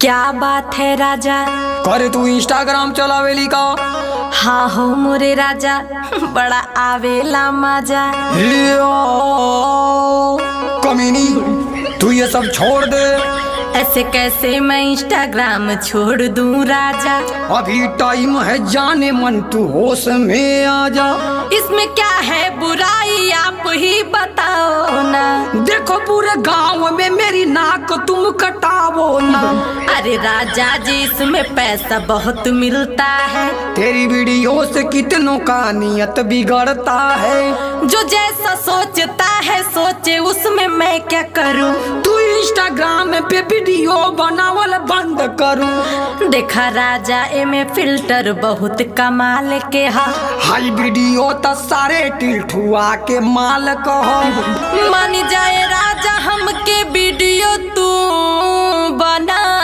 क्या बात है राजा। करे तू इंस्टाग्राम चलावेली का? हाँ हो मोरे राजा, बड़ा आवेला मजा। कमीनी तू ये सब छोड़ दे। ऐसे कैसे मैं इंस्टाग्राम छोड़ दूं राजा। अभी टाइम है जाने मन, तू होश में आ जा। इसमें क्या है बुराई आप ही बताओ ना। देखो पूरे गांव में मेरी नाक तुम कटावो ना। अरे राजा जी इसमें पैसा बहुत मिलता है। तेरी वीडियो से कितनों का नियत बिगड़ता है। जो जैसा सोचता है सोचे, उसमें मैं क्या करूं। तू इंस्टाग्राम पे वीडियो बनावल बंद करूं। देखा राजा एमे फिल्टर बहुत कमाल के हा। हाई वीडियो त सारे टिल्ठुआ के माल कहो। मान जाए राजा हमके वीडियो तू बना